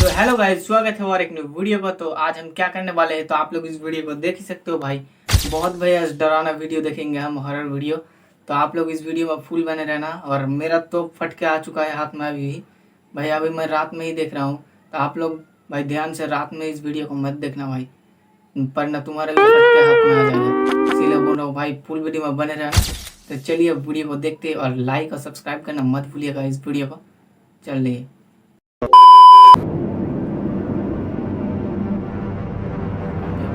तो hello guys, स्वागत है और एक न्यू वीडियो को। तो आज हम क्या करने वाले हैं, तो आप लोग इस वीडियो को देख ही सकते हो भाई। बहुत भैया डरावना वीडियो देखेंगे हम, हॉरर वीडियो। तो आप लोग इस वीडियो में फुल बने रहना। और मेरा तो फट के आ चुका है हाथ में अभी भी भाई, अभी मैं रात में ही देख रहा हूँ। तो आप लोग भाई ध्यान से रात में इस वीडियो को मत देखना भाई, पर ना तुम्हारे भी फट के हाथ में आ जाएगा। इसीलिए बोल रहा हूँ भाई, फुल वीडियो में बने रहना। तो चलिए वीडियो को देखते और लाइक और सब्सक्राइब करना मत भूलिएगा इस वीडियो को। चलिए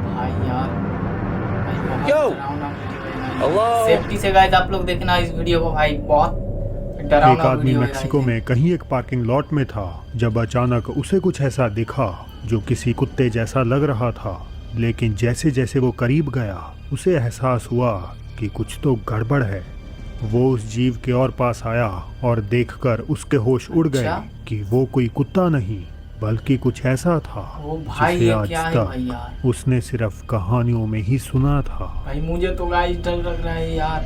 भाई यार, भाई बहुत डरावना वीडियो है। सेफ्टी से गाइस आप लोग देखना इस वीडियो को भाई, बहुत एक डरावना आदमी वीडियो है मेक्सिको गाइस। में कहीं एक पार्किंग लॉट में था जब अचानक उसे कुछ ऐसा दिखा जो किसी कुत्ते जैसा लग रहा था। लेकिन जैसे जैसे वो करीब गया उसे एहसास हुआ कि कुछ तो गड़बड़ है। वो उस जीव के और पास आया और देखकर उसके होश उड़ गए अच्छा? कि वो कोई कुत्ता नहीं बल्कि कुछ ऐसा था ओ भाई, जिसे ये आज क्या है भाई तक यार। उसने सिर्फ कहानियों में ही सुना था। भाई मुझे तो गाइस डर लग रहा है यार।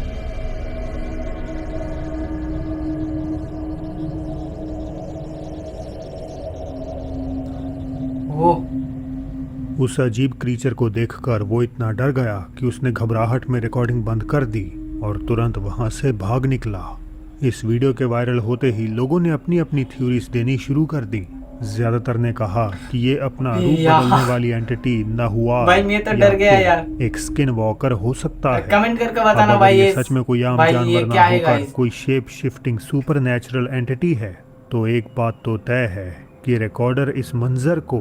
ओ उस अजीब क्रीचर को देखकर वो इतना डर गया कि उसने घबराहट में रिकॉर्डिंग बंद कर दी और तुरंत वहां से भाग निकला। इस वीडियो के वायरल होते ही लोगों ने अपनी अपनी थ्योरीज देनी शुरू कर दी। ज्यादातर ने कहा कि ये अपना रूप बदलने वाली एंटिटी नहुआ भाई मैं तो या डर गया यार। फिर एक स्किन वॉकर हो सकता है। कमेंट करके अब बताना अगर भाई, ये ये सच में कोई आम भाई ये जानवर ना क्या है होकर गाइस। कोई shape shifting super natural entity है तो एक बात तो तय है कि रिकॉर्डर इस मंजर को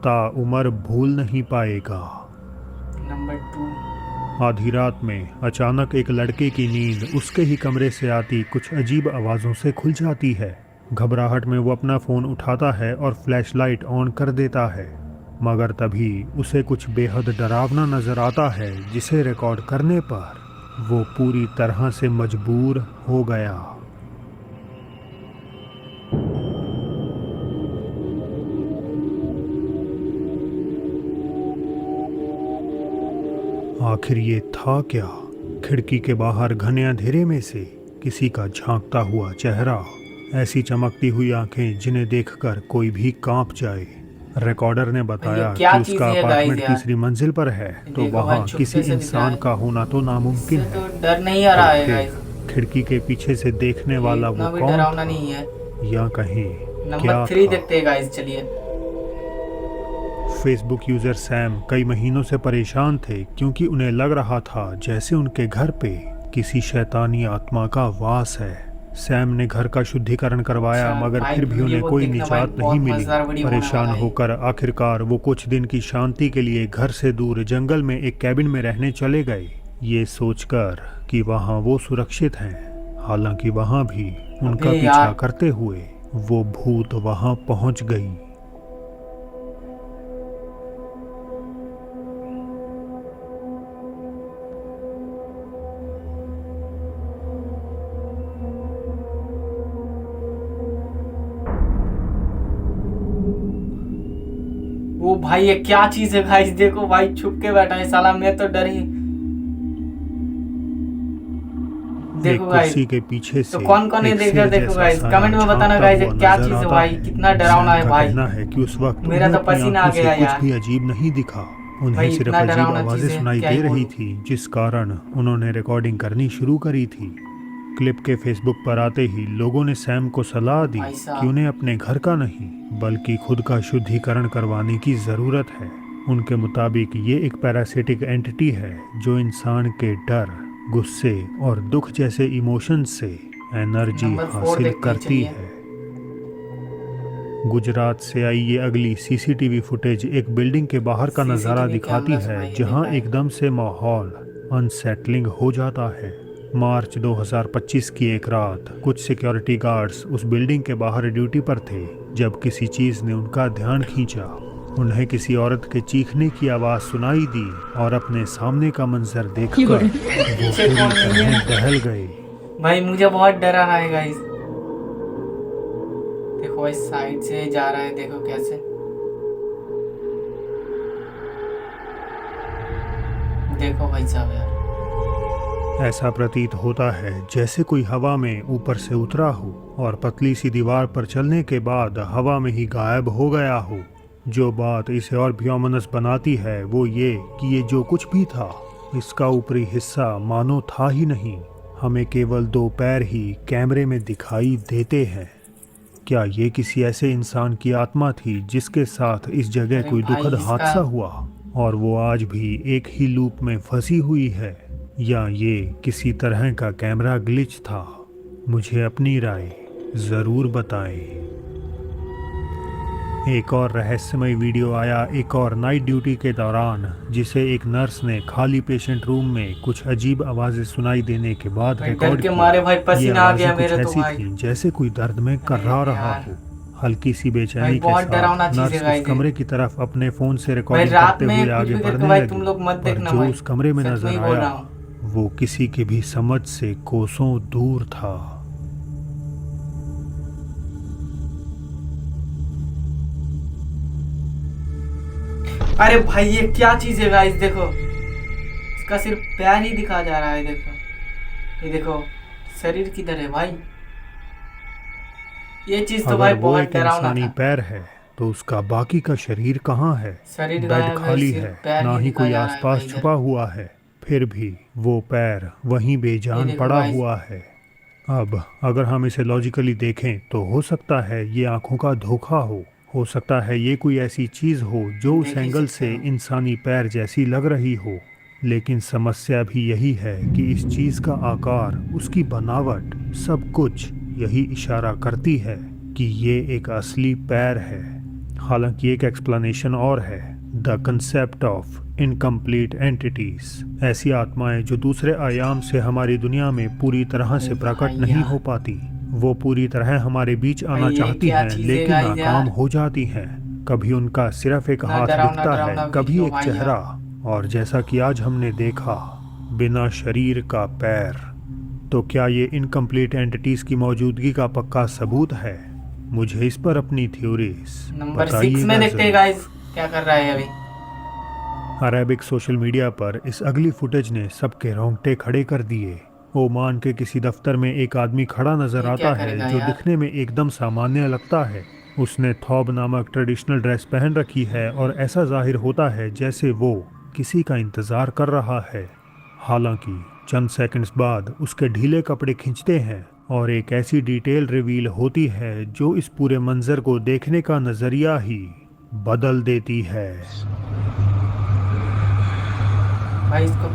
ताउम्र भूल नहीं पाएगा। नंबर 2। आधी रात में अचानक एक लड़के की नींद उसके ही कमरे से आती कुछ अजीब आवाज़ों से खुल जाती है। घबराहट में वो अपना फ़ोन उठाता है और फ्लैशलाइट ऑन कर देता है, मगर तभी उसे कुछ बेहद डरावना नज़र आता है जिसे रिकॉर्ड करने पर वो पूरी तरह से मजबूर हो गया। आखिर ये था क्या? खिड़की के बाहर घने अंधेरे में से किसी का झांकता हुआ चेहरा, ऐसी चमकती हुई आंखें जिन्हें देखकर कोई भी कांप जाए। रिकॉर्डर ने बताया क्या कि चीज उसका है गाइस अपार्टमेंट यार। तीसरी मंजिल पर है, तो देखो वहाँ भाई, किसी छुपके से दिख रहा इंसान है। का होना तो नामुमकिन इससे है। तो डर नहीं आ रहा तो है फिर गाइस। खिड़की के पीछे से देखने ये वाला इतना वो भी कौन डरावना था, नहीं है। या कहीं नंबर क्या 3 था? देखते हैं गाइस, चलिए। फेसबुक यूज़र सैम कई महीनों से परेशान थे क्योंकि उन्हें लग रहा था जैसे उनके घर पे किसी शैतानी आत्मा का वास है। सैम ने घर का शुद्धिकरण करवाया अच्छा मगर भाई, फिर भी वीडियो उन्हें को कोई देखना भाई, निजात नहीं बहुत मिली। मजेदार वीडियो होने वाला परेशान है। होकर आखिरकार वो कुछ दिन की शांति के लिए घर से दूर जंगल में एक कैबिन में रहने चले गए, ये सोचकर कि वहाँ वो सुरक्षित हैं। हालांकि वहाँ भी उनका अबे पीछा यार, करते हुए वो भूत वहाँ पहुँच गई। वो भाई ये क्या चीज है गाइस। देखो भाई, छुप के बैठा है साला, मैं तो डर ही। एक देखो गाइस, कुर्सी के पीछे तो से कौन कौन है एक देखा, सिर देखो जैसा गाइस साया कमेंट में बताना झांकता गाइस, हुआ क्या नजर चीज है आता भाई, है। कितना डरावना सैम है का भाई। कहना है कि उस वक्त मेरा उन्हें तो अपनी पसीना आ आंखों से गया कुछ यार। भी अजीब नहीं दिखा। उन्हें भाई सिर्फ इतना अजीब डरावना आवाजें चीज है, सुनाई क्या दे ही रही बोलूं। थी, जिस कारण उन्होंने रिकॉर्डिंग करनी शुरू करी थी। क्लिप के फेसबुक पर आते ही लोगों ने सैम को सलाह दी भाई कि साहब, उन्हें अपने घर का नहीं बल्कि खुद का शुद्धिकरण करवाने की ज़रूरत है। उनके मुताबिक ये एक पैरासिटिक एंटिटी है जो इंसान के डर, गुस्से और दुख जैसे इमोशंस से एनर्जी नंबर 4 हासिल देखते हैं, करती चलिए। है। गुजरात से आई ये अगली सीसीटीवी फुटेज एक बिल्डिंग के बाहर का नज़ारा सीसीटीवी दिखाती कैमरा से है भाई ये जहां देखा है। एकदम से माहौल अनसेटलिंग हो जाता है। मार्च 2025 की एक रात कुछ सिक्योरिटी गार्ड्स उस बिल्डिंग के बाहर ड्यूटी पर थे जब किसी चीज़ ने उनका ध्यान खींचा। उन्हें किसी औरत के चीखने की आवाज़ सुनाई दी और अपने सामने का मंजर देखकर वो पीछे पूरी कौन नहीं तरह है दहल गए। भाई, मुझे बहुत डरा रहा है गाइस। देखो भाई, साइड से जा रहा है, देखो कैसे। देखो भाई साहब यार, ऐसा प्रतीत होता है जैसे कोई हवा में ऊपर से उतरा हो और पतली सी दीवार पर चलने के बाद हवा में ही गायब हो गया हो। जो बात इसे और भी ओमिनस बनाती है वो ये कि ये जो कुछ भी था, इसका ऊपरी हिस्सा मानो था ही नहीं। हमें केवल 2 पैर ही कैमरे में दिखाई देते हैं। क्या ये किसी ऐसे इंसान की आत्मा थी जिसके साथ इस जगह अरे कोई भाई, दुखद इसका हादसा हुआ और वो आज भी एक ही लूप में फंसी हुई है, या ये किसी तरह का कैमरा ग्लिच था? मुझे अपनी राय ज़रूर बताएं। एक और रहस्यमय वीडियो आया एक और नाइट ड्यूटी के दौरान, जिसे एक नर्स ने खाली पेशेंट रूम में कुछ अजीब आवाज़ें सुनाई देने के बाद भाई, डर रिकॉर्ड के किया। मारे भाई ये पसीना आ गया आवाज़ें कुछ मेरे तो ऐसी भाई। थीं जैसे कोई दर्द में कर्रा अरे रहा यार। हो। हल्की सी भाई, बेचैनी के बहुत डरावना साथ चीज़ है नर्स भाई उस ये। कमरे की तरफ अपने फ़ोन से भाई रिकॉर्डिंग रात करते में हुए कुछ आगे भी करके बढ़ने भाई लगी, तुम लोग मत पर देखना जो भाई, उस कमरे में सच नजर ही बोल आया रहा हूँ। वो किसी की भी समझ से कोसों दूर था। अरे भाई, ये क्या चीज है गाइस, देखो इसका सिर्फ पैर ही दिखा जा रहा है। देखो ये देखो, शरीर किधर है भाई? ये चीज तो भाई अगर वो बहुत एक डरावना इंसानी था। पैर है तो उसका बाकी का शरीर कहाँ है? शरीर बेड गायब है, खाली सिर्फ है, पैर ना ही ही दिखा कोई जा रहा है भाई आसपास इधर। छुपा हुआ है। फिर भी वो पैर वहीं ये बेजान देखो पड़ा गाइस। हुआ है। अब अगर हम इसे लॉजिकली देखें तो हो सकता है ये आंखों का धोखा हो सकता है ये कोई ऐसी चीज़ हो जो उस देख ही एंगल सकते से हो। इंसानी पैर जैसी लग रही हो। लेकिन समस्या भी यही है कि इस चीज़ का आकार, उसकी बनावट, सब कुछ यही इशारा करती है कि ये एक असली पैर है। हालांकि एक एक्सप्लेनेशन और है, the concept of incomplete entities. ऐसी आत्माएं जो दूसरे आयाम से हमारी दुनिया में पूरी तरह से अरे प्रकट भाई नहीं यार। हो पाती। वो पूरी तरह हमारे बीच आना भाई ये चाहती क्या हैं चीज है लेकिन गाइस नाकाम यार? हो जाती हैं। कभी उनका सिर्फ एक इतना हाथ डरावना दिखता डरावना है, कभी वीडियो एक भाई चेहरा, यार। और जैसा कि आज हमने देखा, बिना शरीर का पैर। तो क्या ये इनकम्प्लीट एंटिटीज की मौजूदगी का पक्का सबूत है? मुझे इस पर अपनी थ्योरीज नंबर 6 बताइएगा में देखते हैं जरूर। गाइस क्या कर रहा है अभी। अरेबिक सोशल मीडिया पर इस अगली फुटेज ने सबके रोंगटे खड़े कर दिए। ओमान के किसी दफ्तर में एक आदमी खड़ा नजर ये क्या आता है करेगा जो यार? दिखने में एकदम सामान्य लगता है। उसने थौब नामक ट्रेडिशनल ड्रेस पहन रखी है और ऐसा जाहिर होता है जैसे वो किसी का इंतजार कर रहा है। हालांकि चंद सेकंड्स बाद उसके ढीले कपड़े खिंचते हैं और एक ऐसी डिटेल रिवील होती है जो इस पूरे मंजर को देखने का नजरिया ही बदल देती है। भाई इसको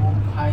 ओ भाई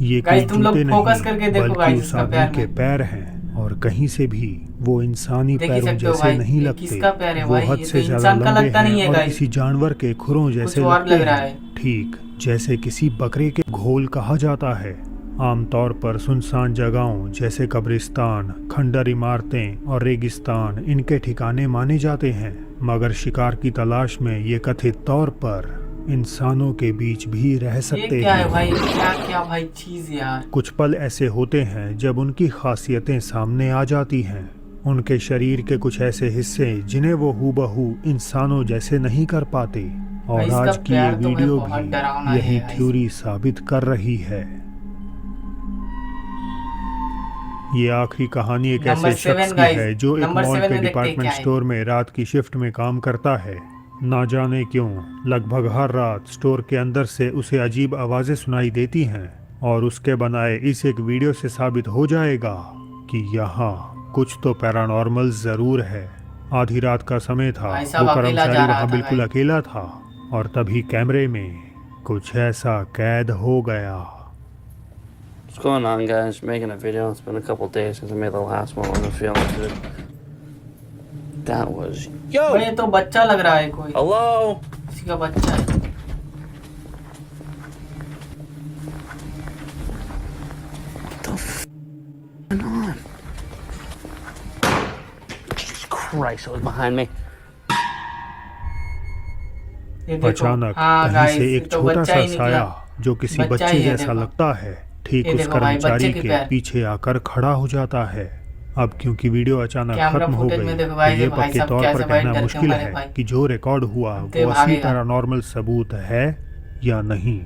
ये कोई गाइस, तुम लोग जूते फोकस नहीं करके देखो बल्कि गाइस उस इसका आदमी पैर के में। पैर हैं और कहीं से भी वो इंसानी देख ही पैरों सकते हो जैसे भाई, नहीं ये लगते। किसका पैर है वो भाई? हद ये से तो ज्यादा इंसान का लंबे लगता नहीं हैं है और गाइस, किसी जानवर के खुरों जैसे और लगते लग रहा हैं। है। ठीक जैसे किसी बकरे के घोल कहा जाता है। आमतौर पर सुनसान जगहों जैसे कब्रिस्तान, खंडर इमारतें और रेगिस्तान इनके ठिकाने माने जाते हैं, मगर शिकार की तलाश में ये कथित तौर पर इंसानों के बीच भी रह ये सकते क्या है हैं। भाई? क्या क्या भाई चीज यार? कुछ पल ऐसे होते हैं जब उनकी खासियतें सामने आ जाती हैं। उनके शरीर के कुछ ऐसे हिस्से जिन्हें वो हूबहू इंसानों जैसे नहीं कर पाते। भाई और इसका आज की ये पैर तो भाई वीडियो बहुत भी डरावना यही है गाइस। थ्योरी साबित कर रही है। ये आखिरी कहानी एक नंबर ऐसे शख्स 7 की गाइस, है जो एक नंबर मॉल 7 के में देखते हैं डिपार्टमेंट क्या है। स्टोर में रात की शिफ्ट में काम करता है। ना जाने क्यों लगभग हर रात स्टोर के अंदर से उसे अजीब आवाज़ें सुनाई देती हैं और उसके बनाए इस एक वीडियो से साबित हो जाएगा कि यहाँ कुछ तो पैरानॉर्मल ज़रूर है। आधी रात का समय था, भाई साहब वो अकेला जा कर्मचारी रहा वहाँ था बिल्कुल गाइस। अकेला था और तभी कैमरे में कुछ ऐसा कैद हो गया। What's going on, guys? Making a video. It's been a couple days since I made the last one. I'm feeling good. That was भाई ये तो बच्चा लग रहा है, कोई hello. किसी का बच्चा है। Jesus Christ! It was behind me. ये देखो, अचानक हाँ कहीं गाइस, से ये एक तो छोटा बच्चा सा ही निकला। साया जो किसी बच्चा बच्चे ही है, जैसा देखो। लगता है ठीक ये उस देखो भाई, कर्मचारी बच्चे के के पैर। पीछे आकर खड़ा हो जाता है। अब क्योंकि वीडियो अचानक कैमरा खत्म हो फुटेज गई में देखो तो भाई, ये भाई पक्के साहब तौर कैसे पर भाई कहना डर के मुश्किल मारे है भाई। कि जो रिकॉर्ड हुआ ते वो असली भागेगा। पैरानॉर्मल सबूत है या नहीं।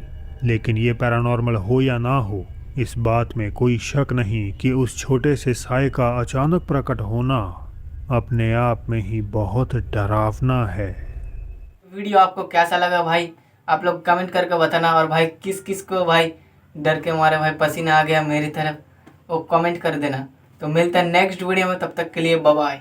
लेकिन ये पैरानॉर्मल हो या ना हो, इस बात में कोई शक नहीं कि उस छोटे से साए का अचानक प्रकट होना अपने आप में ही बहुत डरावना है। वीडियो आपको कैसा लगा भाई, आप लोग कमेंट करके बताना। और भाई किस किस को भाई डर के मारे भाई पसीना आ गया मेरी तरफ, वो कमेंट कर देना। तो मिलते हैं नेक्स्ट वीडियो में, तब तक के लिए बाय बाय।